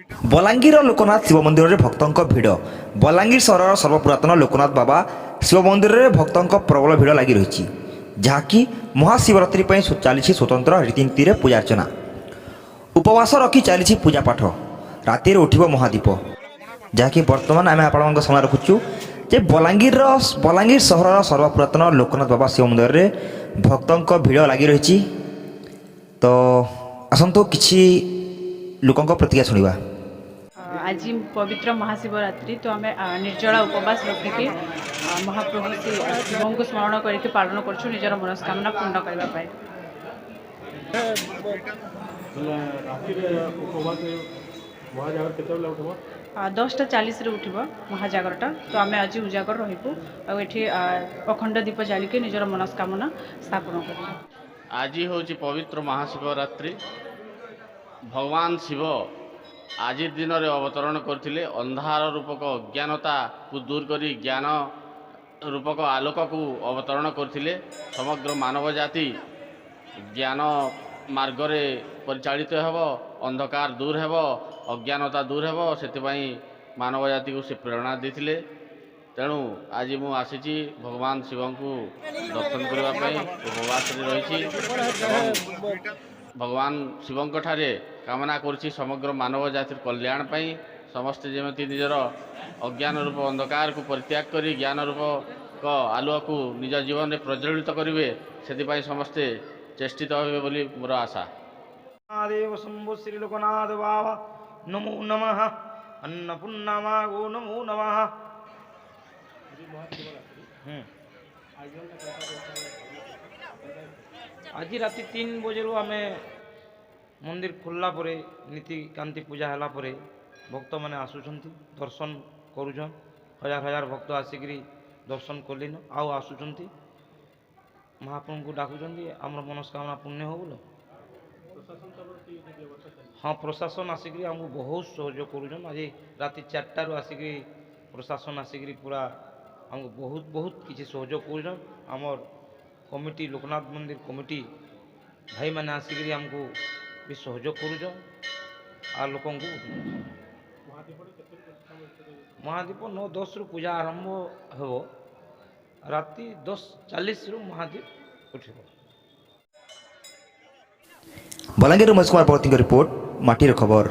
ବଲାଙ୍ଗୀର ଲୋକନାଥ ଶିବ ମନ୍ଦିରରେ ଭକ୍ତଙ୍କ ଭିଡ଼। ବଲାଙ୍ଗୀର ସହରର ସର୍ବପୁରାତନ ଲୋକନାଥ ବାବା ଶିବ ମନ୍ଦିରରେ ଭକ୍ତଙ୍କ ପ୍ରବଳ ଭିଡ଼ ଲାଗି ରହିଛି, ଯାହାକି ମହାଶିବରାତ୍ରି ପାଇଁ ଚାଲିଛି ସ୍ୱତନ୍ତ୍ର ରୀତିନୀତିରେ ପୂଜାର୍ଚ୍ଚନା। ଉପବାସ ରଖି ଚାଲିଛି ପୂଜାପାଠ। ରାତିରେ ଉଠିବ ମହାଦୀପ, ଯାହାକି ବର୍ତ୍ତମାନ ଆମେ ଆପଣଙ୍କ ସାମ୍ନାରେ ରଖୁଛୁ ଯେ ବଲାଙ୍ଗୀର ସହରର ସର୍ବପୁରାତନ ଲୋକନାଥ ବାବା ଶିବ ମନ୍ଦିରରେ ଭକ୍ତଙ୍କ ଭିଡ଼ ଲାଗି ରହିଛି। ତ ଆସନ୍ତୁ କିଛି ଲୋକଙ୍କ ପ୍ରତିକ୍ରିୟା ଶୁଣିବା। आज पवित्र महाशिवरात्रि तो आम निर्जला उपवास रखिकी महाप्रभु श्री शिव को स्मरण करके पालन कर निजर मनस्कामना पूर्ण करने। 10:40 उठब महाजागरटा तो आम आज उजागर रही अखंड दीप जालिक निजर मनस्कामना स्थापन कर। आज हूँ पवित्र महाशिवरात्रि। भगवान शिव आज दिन में अवतरण करते अंधार रूपक अज्ञानता को दूर करी ज्ञान रूपक आलोक को अवतरण करते। समग्र मानव जाति ज्ञान मार्गरे परिचालित हेब, अंधकार दूर हेब, अज्ञानता दूर हेब, से मानव जाति को से प्रेरणा देते। तेणु आज मु आसी भगवान शिव को दर्शन करने उपवास रही। भगवान शिवों ठारे कामना करुच्ची समग्र मानव जाति कल्याण पाई समस्ते जमी निजर अज्ञान रूप अंधकार को परित्याग करी ज्ञान रूप आलुआ को निज जीवन में प्रज्वलित करेंगे, से समस्ते चेष्टित हे बोली मोर आशा। देव शंभु श्री लोकनाथ बाबा नमो नमः। अन्नपूर्णा गो नमो नमः। आज राति 3 बजे आम मंदिर खोलला परे नीतिकांति पूजा है भक्त मैंने आसुंच दर्शन करुछन। हजार हजार भक्त आसिक दर्शन कलिन आसुंच महाप्रभु को डाकुंट आम मनस्कामना पुण्य हो बोलो। हाँ प्रशासन आसिक आमको बहुत सहयोग करुछन। आज राति 4टारू आसिक प्रशासन आसिक पूरा आमको बहुत बहुत किसी सहयोग करुछन। आमर कमिटी लोकनाथ मंदिर कमिटी भाई मैंने आसिक आमको भी सहयोग करुछन। आ लोक महादीप 9:10 रु पूजा आरंभ हो, राति 10:40 रु महादीप उठिब। बलांगीर उमेश कुमार पगती रिपोर्ट, माटीर खबर।